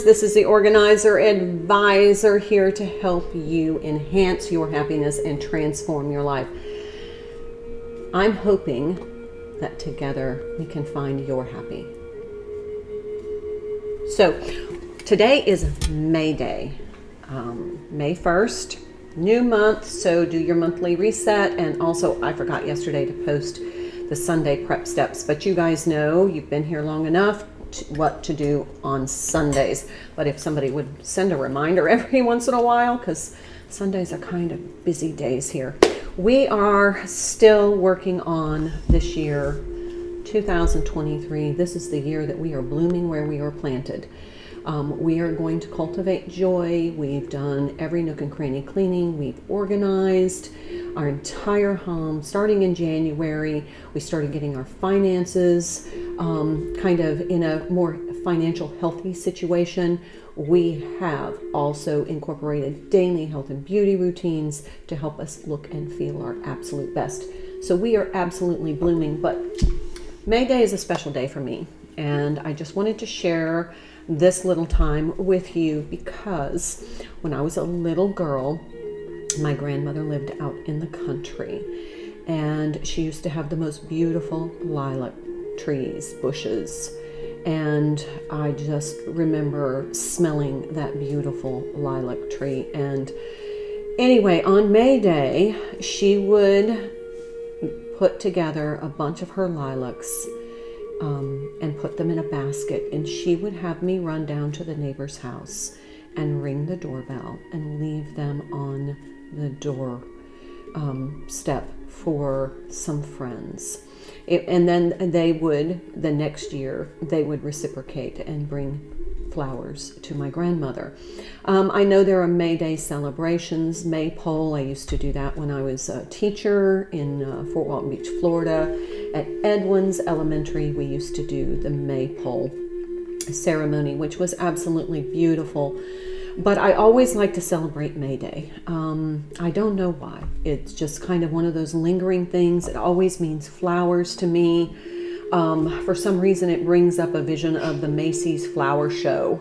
This is the organizer advisor here to help you enhance your happiness and transform your life. I'm hoping that together we can find your happy. So today is May Day, May 1st, new month. So do your monthly reset. And also I forgot yesterday to post the Sunday prep steps, but you guys know, you've been here long enough, what to do on Sundays. But if somebody would send a reminder every once in a while, because Sundays are kind of busy days here. We are still working on this year, 2023. This is the year that we are blooming where we are planted. We are going to cultivate joy. We've done every nook and cranny cleaning. We've organized our entire home. Starting in January, we started getting our finances kind of in a more financial healthy situation. We have also incorporated daily health and beauty routines to help us look and feel our absolute best. So we are absolutely blooming, but May Day is a special day for me. And I just wanted to share this little time with you because when I was a little girl, my grandmother lived out in the country, and she used to have the most beautiful lilac trees, bushes, and I just remember smelling that beautiful lilac tree. And anyway, on May Day, she would put together a bunch of her lilacs and put them in a basket, and she would have me run down to the neighbor's house and ring the doorbell and leave them on the door step for some friends. And then they would, the next year, they would reciprocate and bring flowers to my grandmother. I know there are May Day celebrations, Maypole. I used to do that when I was a teacher in Fort Walton Beach, Florida. At Edwin's Elementary, we used to do the Maypole ceremony, which was absolutely beautiful. But I always like to celebrate May Day. I don't know why. It's just kind of one of those lingering things. It always means flowers to me. For some reason, it brings up a vision of the Macy's flower show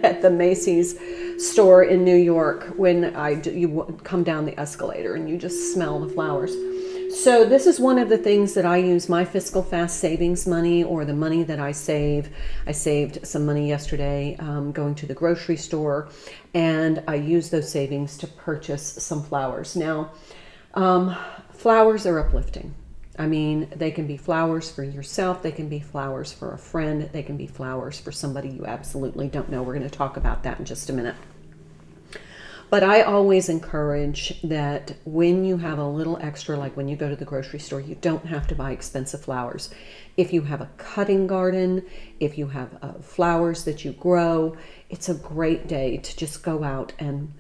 at the Macy's store in New York when you come down the escalator and you just smell the flowers. So this is one of the things that I use my fiscal fast savings money, or the money that I save. I saved some money yesterday going to the grocery store, and I use those savings to purchase some flowers. Now, flowers are uplifting. I mean, they can be flowers for yourself. They can be flowers for a friend. They can be flowers for somebody you absolutely don't know. We're going to talk about that in just a minute. But I always encourage that when you have a little extra, like when you go to the grocery store, you don't have to buy expensive flowers. If you have a cutting garden, if you have flowers that you grow, it's a great day to just go out and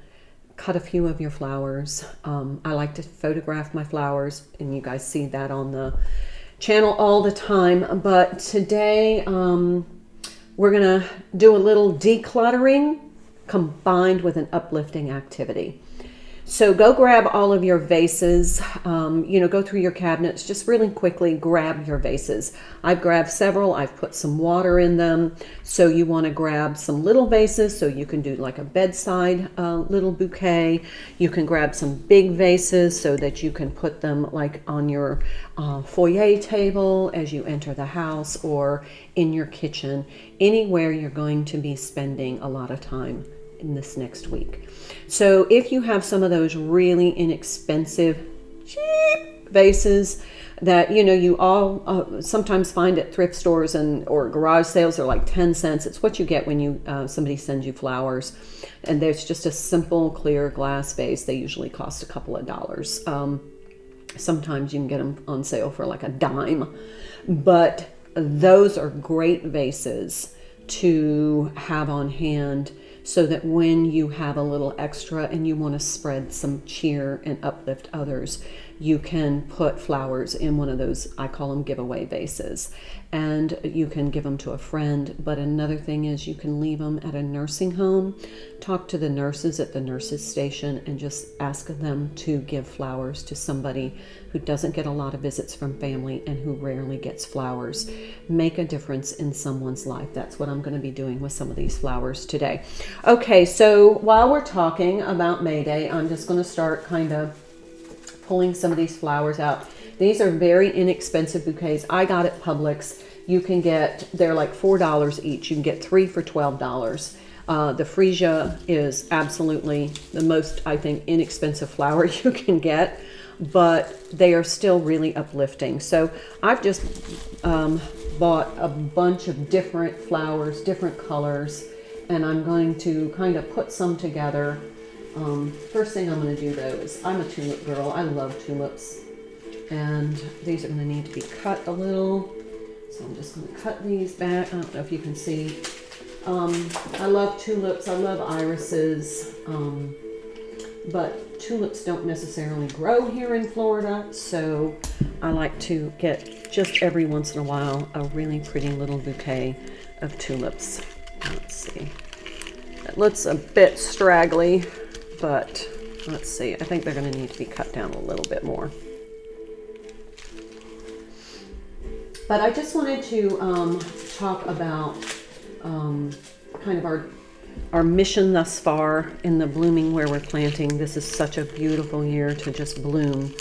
cut a few of your flowers. I like to photograph my flowers, and you guys see that on the channel all the time. But today we're going to do a little decluttering combined with an uplifting activity. So go grab all of your vases, go through your cabinets, just really quickly grab your vases. I've grabbed several, I've put some water in them. So you want to grab some little vases, so you can do like a bedside little bouquet. You can grab some big vases so that you can put them like on your foyer table as you enter the house, or in your kitchen, anywhere you're going to be spending a lot of time in this next week. So if you have some of those really inexpensive, cheap vases that you all sometimes find at thrift stores or garage sales, are like 10 cents. It's what you get when somebody sends you flowers, and there's just a simple clear glass vase. They usually cost a couple of dollars. Sometimes you can get them on sale for like a dime, but those are great vases to have on hand, so that when you have a little extra and you want to spread some cheer and uplift others, you can put flowers in one of those, I call them giveaway vases, and you can give them to a friend. But another thing is you can leave them at a nursing home. Talk to the nurses at the nurses station and just ask them to give flowers to somebody who doesn't get a lot of visits from family and who rarely gets flowers. Make a difference in someone's life. That's what I'm going to be doing with some of these flowers today. Okay, so while we're talking about May Day, I'm just going to start kind of pulling some of these flowers out. These are very inexpensive bouquets. I got at Publix. You can get, they're like $4 each. You can get 3 for $12. The freesia is absolutely the most, I think, inexpensive flower you can get, but they are still really uplifting. So I've just bought a bunch of different flowers, different colors, and I'm going to kind of put some together. First thing I'm going to do though is, I'm a tulip girl. I love tulips, and these are going to need to be cut a little. So I'm just going to cut these back. I don't know if you can see. I love tulips. I love irises, but tulips don't necessarily grow here in Florida, so I like to get just every once in a while a really pretty little bouquet of tulips. Let's see. It looks a bit straggly, but let's see. I think they're going to need to be cut down a little bit more. But I just wanted to talk about kind of our mission thus far in the blooming where we're planting. This is such a beautiful year to just bloom.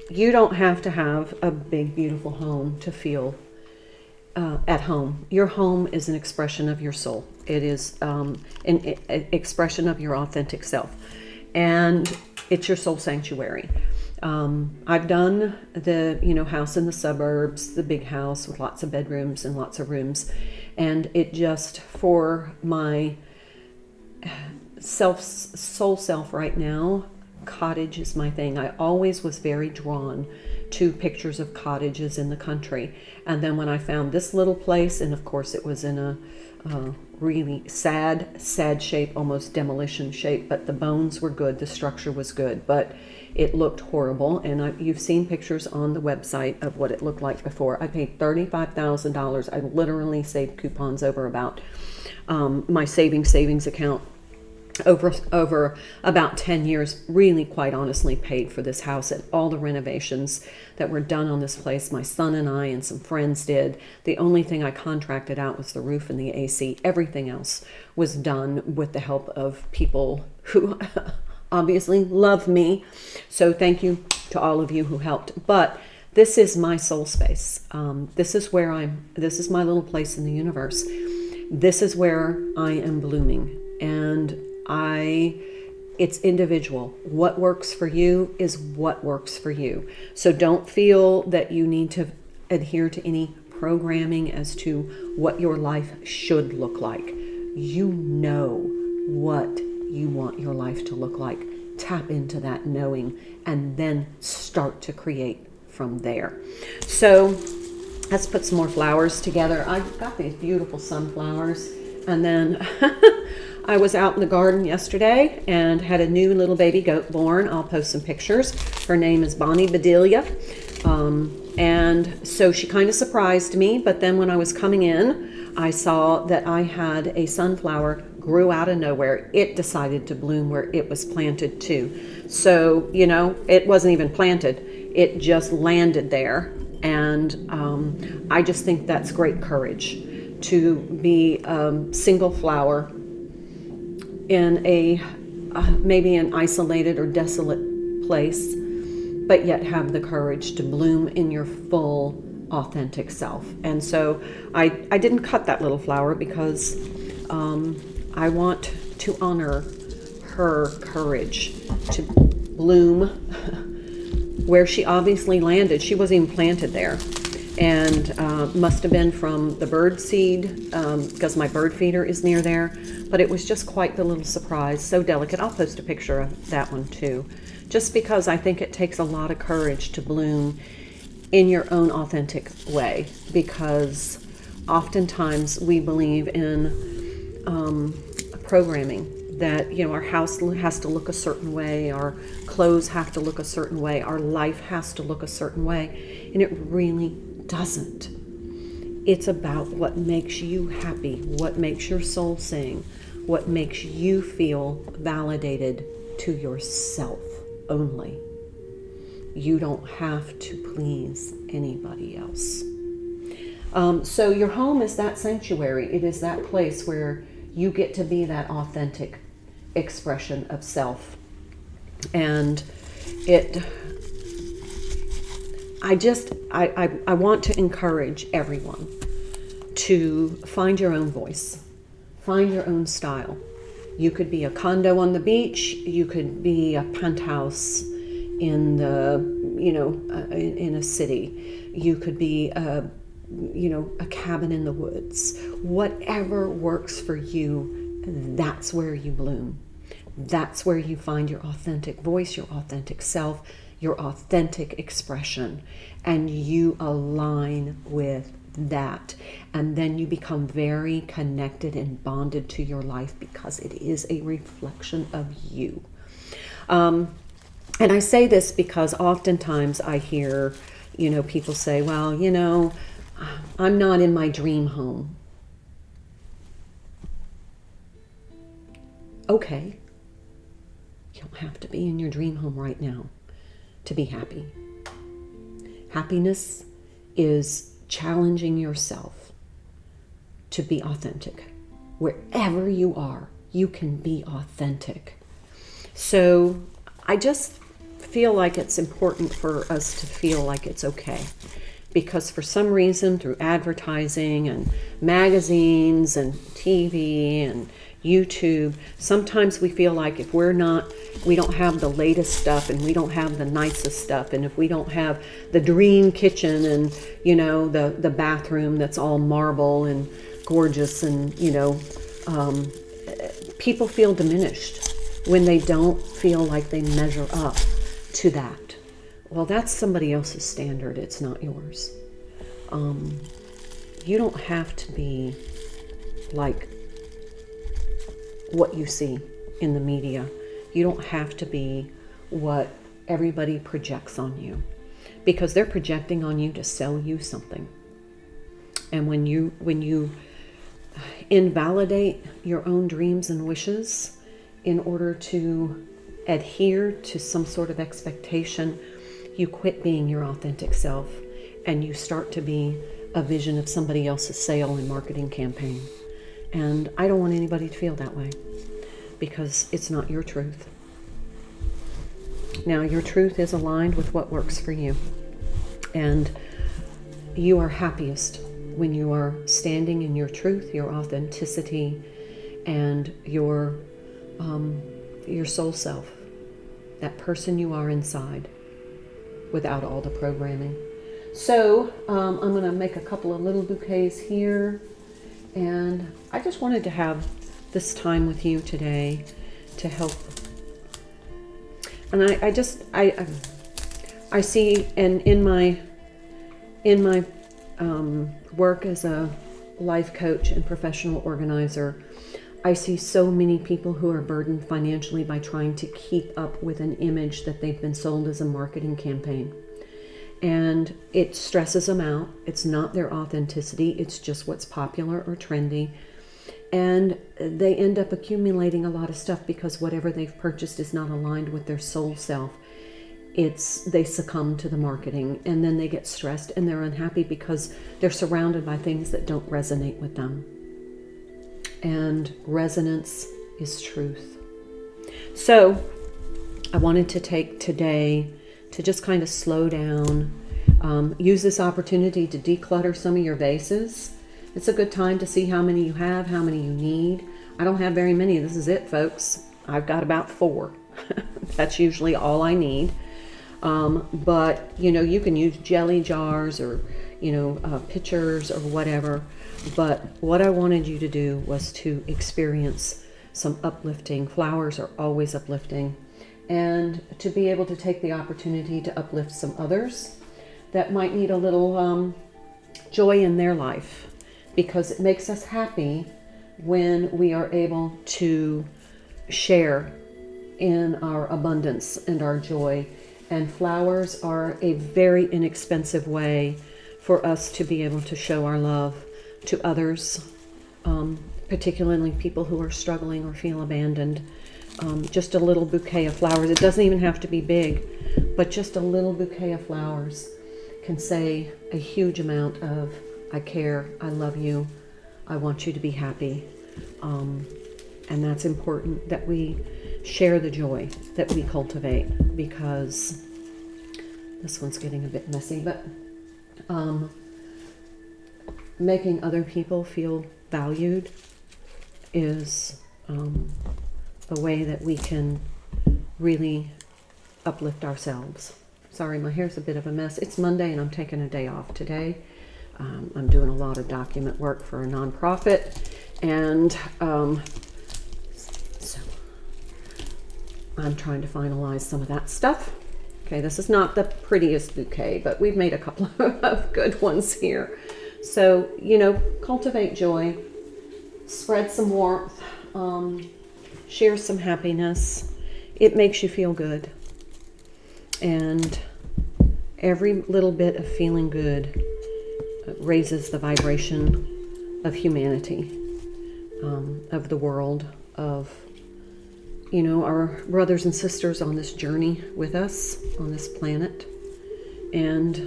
You don't have to have a big, beautiful home to feel at home. Your home is an expression of your soul. It is an expression of your authentic self, and it's your soul sanctuary. I've done the house in the suburbs, the big house with lots of bedrooms and lots of rooms, and it just, for my soul self right now, cottage is my thing. I always was very drawn to pictures of cottages in the country, and then when I found this little place, and of course it was in a really sad shape, almost demolition shape, but the bones were good, the structure was good, but it looked horrible. And you've seen pictures on the website of what it looked like before. I paid $35,000. I literally saved coupons over about my savings account over about 10 years, really, quite honestly, paid for this house and all the renovations that were done on this place. My son and I and some friends did. The only thing I contracted out was the roof and the AC. Everything else was done with the help of people who obviously love me. So thank you to all of you who helped. But this is my soul space. This is my little place in the universe. This is where I am blooming. And it's individual. What works for you is what works for you. So don't feel that you need to adhere to any programming as to what your life should look like. You know what you want your life to look like. Tap into that knowing and then start to create from there. So let's put some more flowers together. I got these beautiful sunflowers, and then I was out in the garden yesterday and had a new little baby goat born. I'll post some pictures. Her name is Bonnie Bedelia. And so she kind of surprised me, but then when I was coming in, I saw that I had a sunflower grew out of nowhere. It decided to bloom where it was planted too. So, it wasn't even planted. It just landed there. And I just think that's great courage to be single flower in a maybe an isolated or desolate place, but yet have the courage to bloom in your full authentic self. And so I didn't cut that little flower because I want to honor her courage to bloom where she obviously landed. She wasn't even planted there, and must have been from the bird seed, because my bird feeder is near there. But it was just quite the little surprise. So delicate. I'll post a picture of that one too, just because I think it takes a lot of courage to bloom in your own authentic way, because oftentimes we believe in programming, that, you know, our house has to look a certain way, our clothes have to look a certain way, our life has to look a certain way, and it really doesn't. It's about what makes you happy, what makes your soul sing, what makes you feel validated to yourself only. You don't have to please anybody else. So your home is that sanctuary. It is that place where you get to be that authentic expression of self. And I want to encourage everyone to find your own voice, find your own style. You could be a condo on the beach, you could be a penthouse in the, in a city. You could be a cabin in the woods. Whatever works for you, that's where you bloom. That's where you find your authentic voice, your authentic self, your authentic expression, and you align with that. And then you become very connected and bonded to your life because it is a reflection of you. And I say this because oftentimes I hear, people say, well, I'm not in my dream home. Okay. You don't have to be in your dream home right now to be happy. Happiness is challenging yourself to be authentic. Wherever you are, you can be authentic. So I just feel like it's important for us to feel like it's okay. Because for some reason, through advertising and magazines and TV and YouTube, sometimes we feel like if we don't have the latest stuff, and we don't have the nicest stuff, and if we don't have the dream kitchen and, the bathroom that's all marble and gorgeous, and, people feel diminished when they don't feel like they measure up to that. Well, that's somebody else's standard. It's not yours. You don't have to be like what you see in the media. You don't have to be what everybody projects on you, because they're projecting on you to sell you something. And when you invalidate your own dreams and wishes in order to adhere to some sort of expectation, you quit being your authentic self and you start to be a vision of somebody else's sale and marketing campaign. And I don't want anybody to feel that way, because it's not your truth. Now, your truth is aligned with what works for you. And you are happiest when you are standing in your truth, your authenticity, and your soul self, that person you are inside, without all the programming. So I'm going to make a couple of little bouquets here, and I just wanted to have this time with you today to help. And I see, and in my work as a life coach and professional organizer, I see so many people who are burdened financially by trying to keep up with an image that they've been sold as a marketing campaign. And it stresses them out. It's not their authenticity. It's just what's popular or trendy. And they end up accumulating a lot of stuff because whatever they've purchased is not aligned with their soul self. They succumb to the marketing, and then they get stressed and they're unhappy because they're surrounded by things that don't resonate with them. And resonance is truth. So I wanted to take today to just kind of slow down, use this opportunity to declutter some of your vases. It's a good time to see how many you have, how many you need. I don't have very many. This is it, folks. I've got about 4. That's usually all I need. But you can use jelly jars or pitchers or whatever. But what I wanted you to do was to experience some uplifting. Flowers are always uplifting. And to be able to take the opportunity to uplift some others that might need a little joy in their life, because it makes us happy when we are able to share in our abundance and our joy. And flowers are a very inexpensive way for us to be able to show our love to others, particularly people who are struggling or feel abandoned. Just a little bouquet of flowers. It doesn't even have to be big, but just a little bouquet of flowers can say a huge amount of, I care, I love you, I want you to be happy. And that's important that we share the joy that we cultivate, because this one's getting a bit messy, but making other people feel valued is a way that we can really uplift ourselves. Sorry, my hair's a bit of a mess. It's Monday and I'm taking a day off today. I'm doing a lot of document work for a nonprofit, and so I'm trying to finalize some of that stuff. Okay, this is not the prettiest bouquet, but we've made a couple of good ones here. So, cultivate joy, spread some warmth, share some happiness. It makes you feel good. And every little bit of feeling good raises the vibration of humanity, of the world, of our brothers and sisters on this journey with us on this planet. And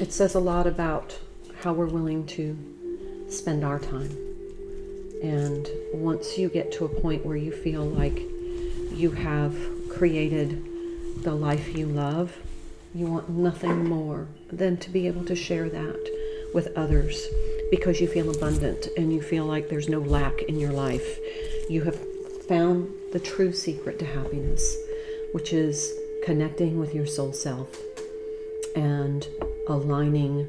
it says a lot about how we're willing to spend our time. And once you get to a point where you feel like you have created the life you love, you want nothing more than to be able to share that with others, because you feel abundant and you feel like there's no lack in your life. You have found the true secret to happiness, which is connecting with your soul self and aligning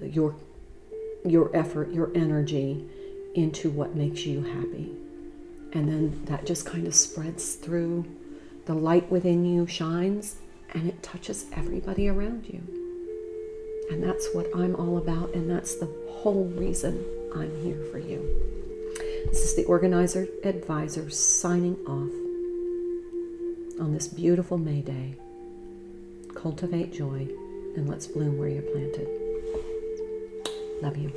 your effort, your energy into what makes you happy. And then that just kind of spreads through. The light within you shines and it touches everybody around you. And that's what I'm all about, and that's the whole reason I'm here for you. This is the Organizer Advisor signing off on this beautiful May Day. Cultivate joy and let's bloom where you're planted. Love you.